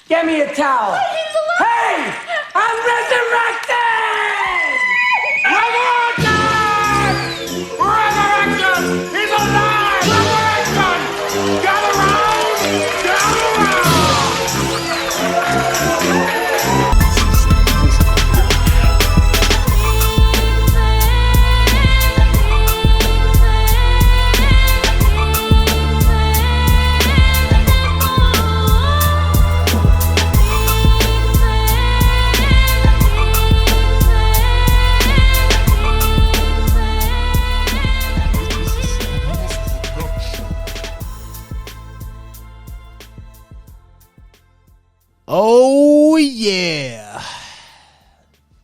Get me a towel. Hey, I'm resurrected! Resurrected! Resurrected! He's alive! Resurrected! Gather round! Gather Oh, yeah.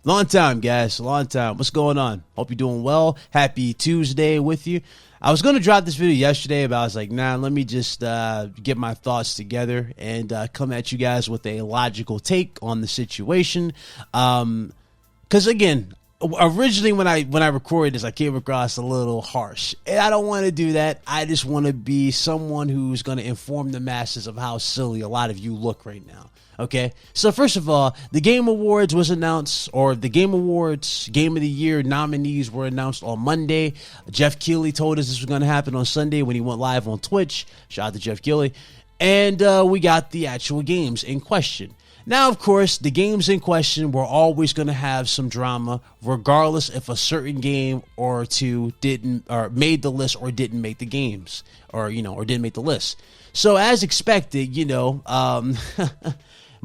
Long time, guys. Long time. What's going on? Hope you're doing well. Happy Tuesday with you. I was going to drop this video yesterday, but I was like, nah, let me just get my thoughts together and come at you guys with a logical take on the situation. Because, again, originally when I recorded this, I came across a little harsh. And I don't want to do that. I just want to be someone who's going to inform the masses of how silly a lot of you look right now. Okay, so first of all, the Game Awards was announced, or the Game Awards Game of the Year nominees were announced on Monday. Jeff Keighley told us this was going to happen on Sunday when he went live on Twitch. Shout out to Jeff Keighley. And we got the actual games in question. Now, of course, the games in question were always going to have some drama, regardless if a certain game or two didn't, or made the list or didn't make the games, or didn't make the list. So as expected,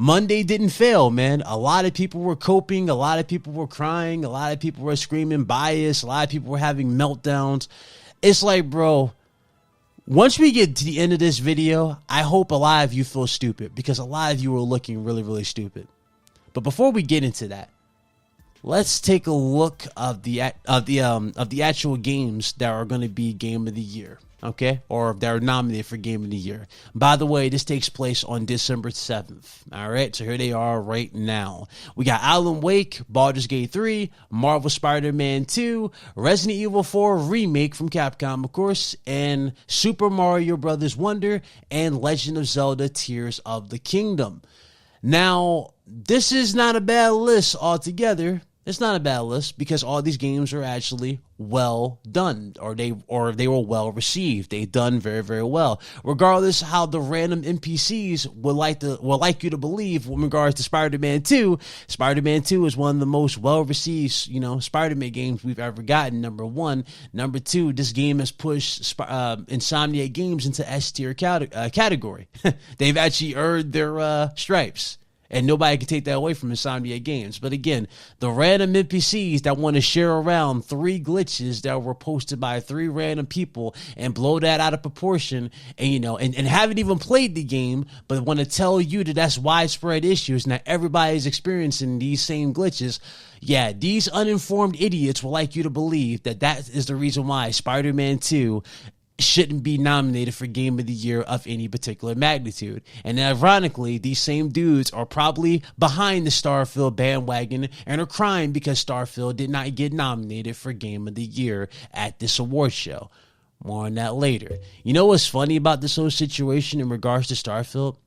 Monday didn't fail, man. A lot of people were coping. A lot of people were crying. A lot of people were screaming bias. A lot of people were having meltdowns. It's like, bro, once we get to the end of this video, I hope a lot of you feel stupid because a lot of you are looking really, really stupid. But before we get into that, let's take a look of the actual games that are going to be Game of the Year. Okay, or that are nominated for Game of the Year. By the way, this takes place on December 7th. All right, so here they are right now. We got Alan Wake, Baldur's Gate 3, Marvel Spider-Man 2, Resident Evil 4 Remake from Capcom, of course, and Super Mario Bros. Wonder, and Legend of Zelda Tears of the Kingdom. Now, this is not a bad list altogether. It's not a bad list because all these games are actually well done, or they were well received. They've done very, very well. Regardless how the random NPCs would like you to believe in regards to Spider-Man 2. Spider-Man 2 is one of the most well received, Spider-Man games we've ever gotten. Number one. Number two, this game has pushed Insomniac Games into S tier category. They've actually earned their stripes. And nobody can take that away from Insomniac Games. But again, the random NPCs that want to share around 3 glitches that were posted by 3 random people and blow that out of proportion and, and haven't even played the game, but want to tell you that that's widespread issues. Now everybody's experiencing these same glitches. Yeah, these uninformed idiots will like you to believe that that is the reason why Spider-Man 2 shouldn't be nominated for Game of the Year of any particular magnitude. And ironically, these same dudes are probably behind the Starfield bandwagon and are crying because Starfield did not get nominated for Game of the Year at this award show. More on that later. You know what's funny about this whole situation in regards to Starfield?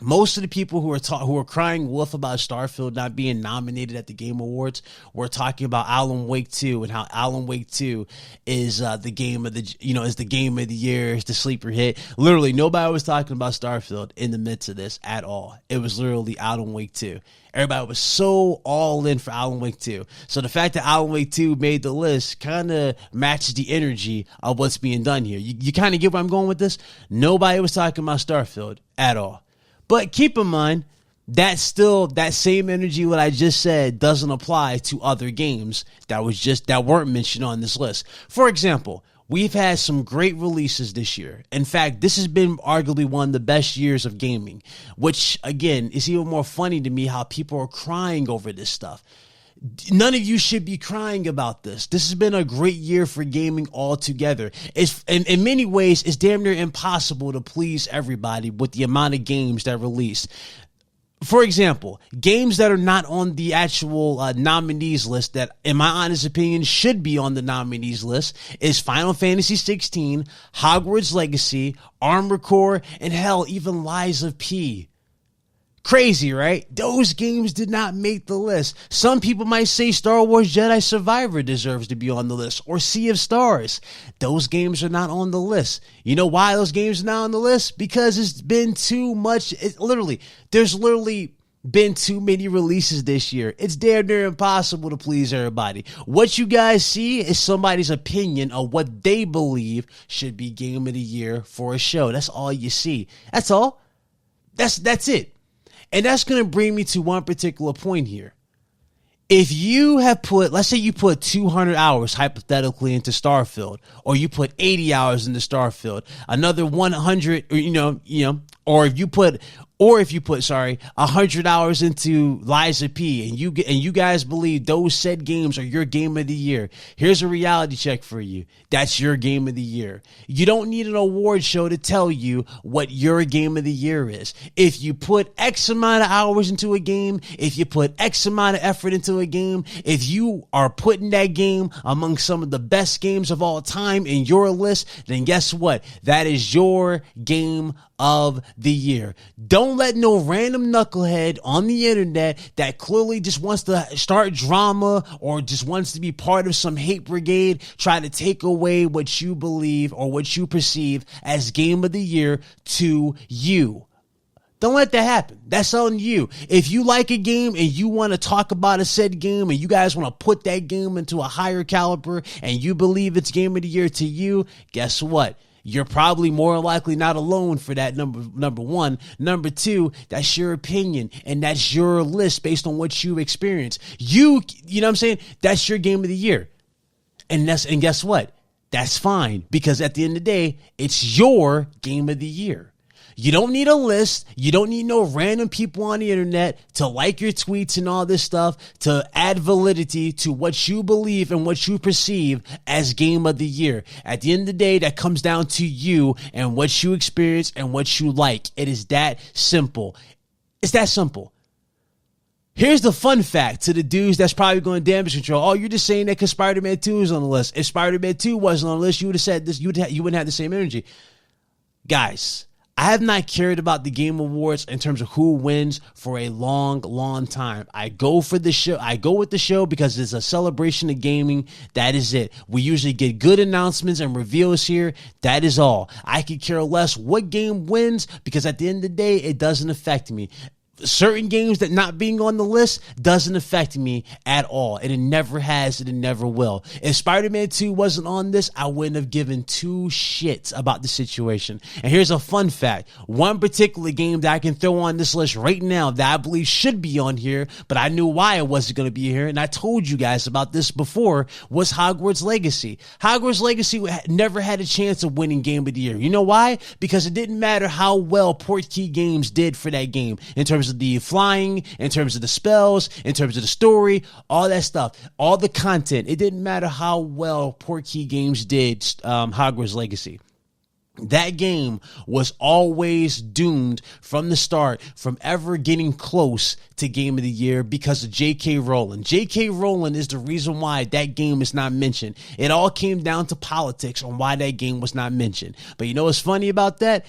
Most of the people who are crying wolf about Starfield not being nominated at the Game Awards were talking about Alan Wake 2 and how Alan Wake 2 is the game of the is the Game of the Year, is the sleeper hit. Literally, nobody was talking about Starfield in the midst of this at all. It was literally Alan Wake 2. Everybody was so all in for Alan Wake 2. So the fact that Alan Wake 2 made the list kind of matches the energy of what's being done here. You kind of get where I'm going with this? Nobody was talking about Starfield at all. But keep in mind, that same energy what I just said doesn't apply to other games that weren't mentioned on this list. For example, we've had some great releases this year. In fact, this has been arguably one of the best years of gaming, which again is even more funny to me how people are crying over this stuff. None of you should be crying about this. This has been a great year for gaming altogether. It's in many ways, it's damn near impossible to please everybody with the amount of games that released. For example, games that are not on the actual nominees list that, in my honest opinion, should be on the nominees list is Final Fantasy 16, Hogwarts Legacy, Armored Core, and hell, even Lies of P. Crazy, right? Those games did not make the list. Some people might say Star Wars Jedi Survivor deserves to be on the list, or Sea of Stars. Those games are not on the list. You know why those games are not on the list? Because it's been too much. There's literally been too many releases this year. It's damn near impossible to please everybody. What you guys see is somebody's opinion of what they believe should be game of the year for a show. That's all you see. That's all. That's it. And that's going to bring me to one particular point here. If you have let's say you put 200 hours hypothetically into Starfield, or you put 80 hours into Starfield, another 100, or if you put 100 hours into Lies of P, and you guys believe those said games are your game of the year. Here's a reality check for you. That's your game of the year. You don't need an award show to tell you what your game of the year is. If you put X amount of hours into a game, if you put X amount of effort into a game, if you are putting that game among some of the best games of all time in your list, then guess what? That is your game of the year. Don't let no random knucklehead on the internet that clearly just wants to start drama or just wants to be part of some hate brigade try to take away what you believe or what you perceive as game of the year to you. Don't let that happen. That's on you. If you like a game and you want to talk about a said game and you guys want to put that game into a higher caliber and you believe it's game of the year to you, guess what? You're probably more likely not alone for that number one. Number two, that's your opinion and that's your list based on what you experience. You know what I'm saying? That's your game of the year. And guess what? That's fine, because at the end of the day, it's your game of the year. You don't need a list. You don't need no random people on the internet to like your tweets and all this stuff to add validity to what you believe and what you perceive as game of the year. At the end of the day, that comes down to you and what you experience and what you like. It is that simple. It's that simple. Here's the fun fact to the dudes that's probably going to damage control. Oh, you're just saying that because Spider-Man 2 is on the list. If Spider-Man 2 wasn't on the list, you would have said this. You wouldn't have the same energy. Guys, I have not cared about the Game Awards in terms of who wins for a long, long time. I go for the show. I go with the show because it's a celebration of gaming. That is it. We usually get good announcements and reveals here. That is all. I could care less what game wins because at the end of the day, it doesn't affect me. Certain games that not being on the list doesn't affect me at all. And it never has, and it never will. If Spider-Man 2 wasn't on this, I wouldn't have given two shits about the situation. And here's a fun fact. One particular game that I can throw on this list right now that I believe should be on here, but I knew why it wasn't going to be here, and I told you guys about this before, was Hogwarts Legacy. Hogwarts Legacy never had a chance of winning Game of the Year. You know why? Because it didn't matter how well Portkey Games did for that game in terms of the flying, in terms of the spells, in terms of the story, all that stuff, all the content. It didn't matter how well Portkey Games did Hogwarts Legacy. That game was always doomed from the start from ever getting close to Game of the Year because of J.K. Rowling. J.K. Rowling is the reason why that game is not mentioned. It all came down to politics on why that game was not mentioned. But you know what's funny about that?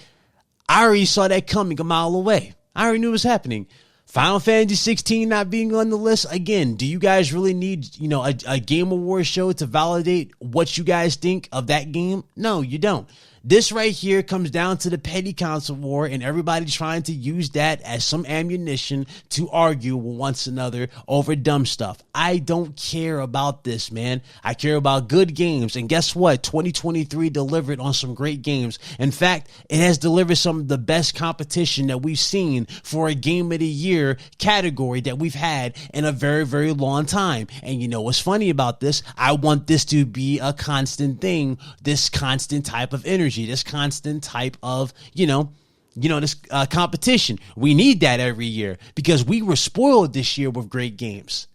I already saw that coming a mile away. I already knew it was happening. Final Fantasy 16 not being on the list. Again, do you guys really need, a Game Awards show to validate what you guys think of that game? No, you don't. This right here comes down to the petty console war and everybody trying to use that as some ammunition to argue with one another over dumb stuff. I don't care about this, man. I care about good games. And guess what? 2023 delivered on some great games. In fact, it has delivered some of the best competition that we've seen for a Game of the Year category that we've had in a very, very long time. And you know what's funny about this? I want this to be a constant thing, this constant type of energy. This constant type of, this competition. We need that every year because we were spoiled this year with great games.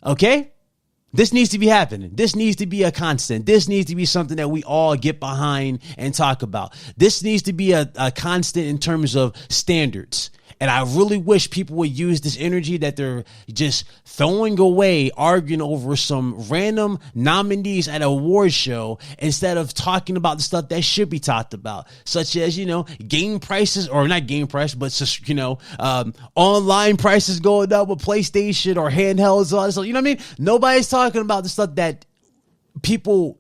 Okay? This needs to be happening. This needs to be a constant. This needs to be something that we all get behind and talk about. This needs to be a constant in terms of standards. And I really wish people would use this energy that they're just throwing away, arguing over some random nominees at an award show instead of talking about the stuff that should be talked about, such as, game prices, or not game price, but just, online prices going up with PlayStation or handhelds. All this stuff, you know what I mean? Nobody's talking about the stuff that people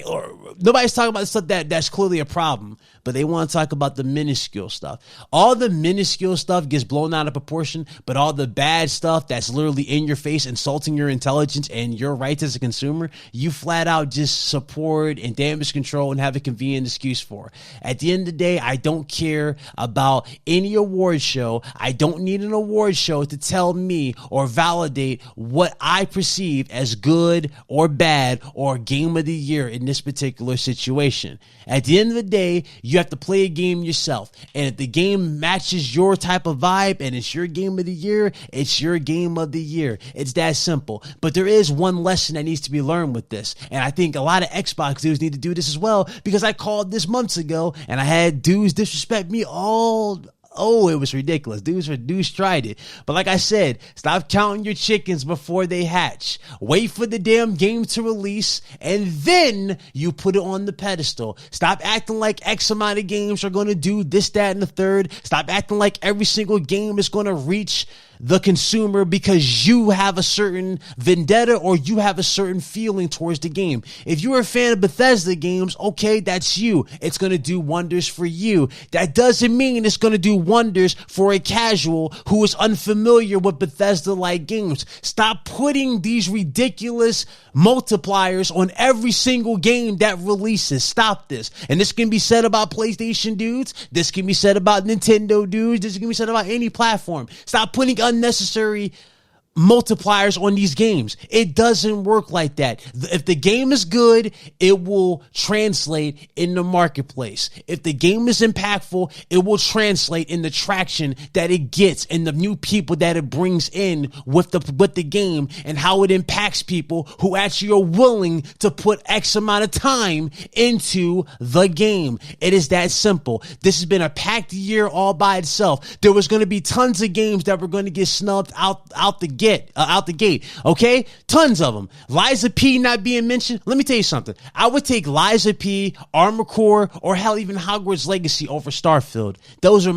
or nobody's talking about the stuff that's clearly a problem, but they want to talk about the minuscule stuff. All the minuscule stuff gets blown out of proportion, but all the bad stuff that's literally in your face, insulting your intelligence and your rights as a consumer, you flat out just support and damage control and have a convenient excuse for. At the end of the day, I don't care about any award show. I don't need an award show to tell me or validate what I perceive as good or bad or game of the year in this particular situation. At the end of the day, you have to play a game yourself. And if the game matches your type of vibe and it's your game of the year, it's your game of the year. It's that simple. But there is one lesson that needs to be learned with this. And I think a lot of Xbox dudes need to do this as well, because I called this months ago and I had dudes disrespect me it was ridiculous. Dudes tried it. But like I said, stop counting your chickens before they hatch. Wait for the damn game to release, and then you put it on the pedestal. Stop acting like X amount of games are going to do this, that, and the third. Stop acting like every single game is going to reach the consumer because you have a certain vendetta or you have a certain feeling towards the game. If you're a fan of Bethesda games, okay, that's you. It's going to do wonders for you. That doesn't mean it's going to do wonders for a casual who is unfamiliar with Bethesda-like games. Stop putting these ridiculous multipliers on every single game that releases. Stop this. And this can be said about PlayStation dudes. This can be said about Nintendo dudes. This can be said about any platform. Stop putting unnecessary multipliers on these games. It doesn't work like that. If the game is good, it will translate in the marketplace. If the game is impactful, it will translate in the traction that it gets and the new people that it brings in with the game and how it impacts people who actually are willing to put X amount of time into the game. It is that simple. This has been a packed year all by itself. There was going to be tons of games that were going to get snubbed out the gate. Okay? Tons of them. Liza P not being mentioned. Let me tell you something. I would take Liza P, Armored Core, or hell, even Hogwarts Legacy over Starfield. Those are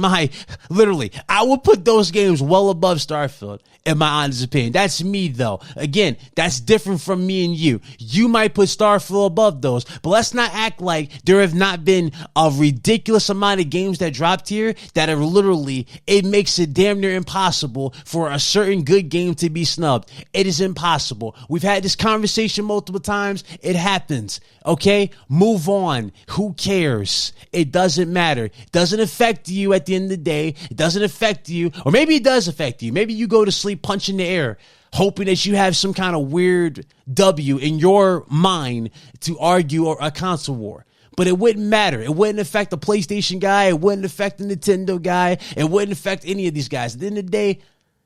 literally, I would put those games well above Starfield, in my honest opinion. That's me, though. Again, that's different from me and you. You might put Starfield above those, but let's not act like there have not been a ridiculous amount of games that dropped here that are literally, it makes it damn near impossible for a certain good game to be snubbed. It is impossible. We've had this conversation multiple times. It happens. Okay? Move on. Who cares? It doesn't matter. It doesn't affect you at the end of the day. It doesn't affect you. Or maybe it does affect you. Maybe you go to sleep punching the air, hoping that you have some kind of weird W in your mind to argue or a console war. But it wouldn't matter. It wouldn't affect the PlayStation guy. It wouldn't affect the Nintendo guy. It wouldn't affect any of these guys. At the end of the day,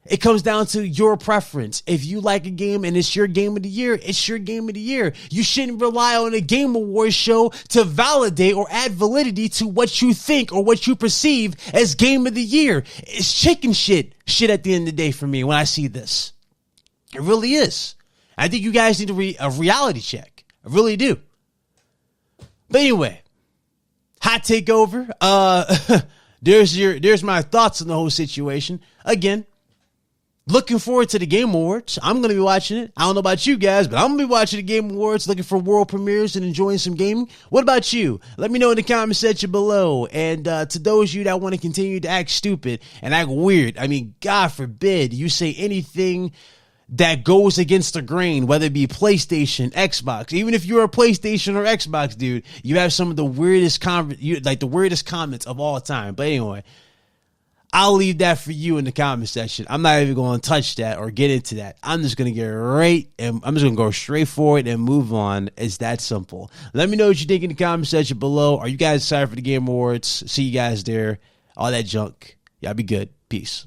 it comes down to your preference. If you like a game and it's your game of the year, it's your game of the year. You shouldn't rely on a Game Awards show to validate or add validity to what you think or what you perceive as game of the year. It's chicken shit at the end of the day for me when I see this. It really is. I think you guys need a reality check. I really do. But anyway, hot take over. There's my thoughts on the whole situation. Again, looking forward to the Game Awards. I'm going to be watching it. I don't know about you guys, but I'm going to be watching the Game Awards, looking for world premieres and enjoying some gaming. What about you? Let me know in the comment section below. And to those of you that want to continue to act stupid and act weird, I mean, God forbid you say anything that goes against the grain, whether it be PlayStation, Xbox. Even if you're a PlayStation or Xbox dude, you have some of the weirdest the weirdest comments of all time. But anyway, I'll leave that for you in the comment section. I'm not even going to touch that or get into that. I'm just going to get right and I'm just going to go straight forward and move on. It's that simple. Let me know what you think in the comment section below. Are you guys excited for the Game Awards? See you guys there. All that junk. Y'all be good. Peace.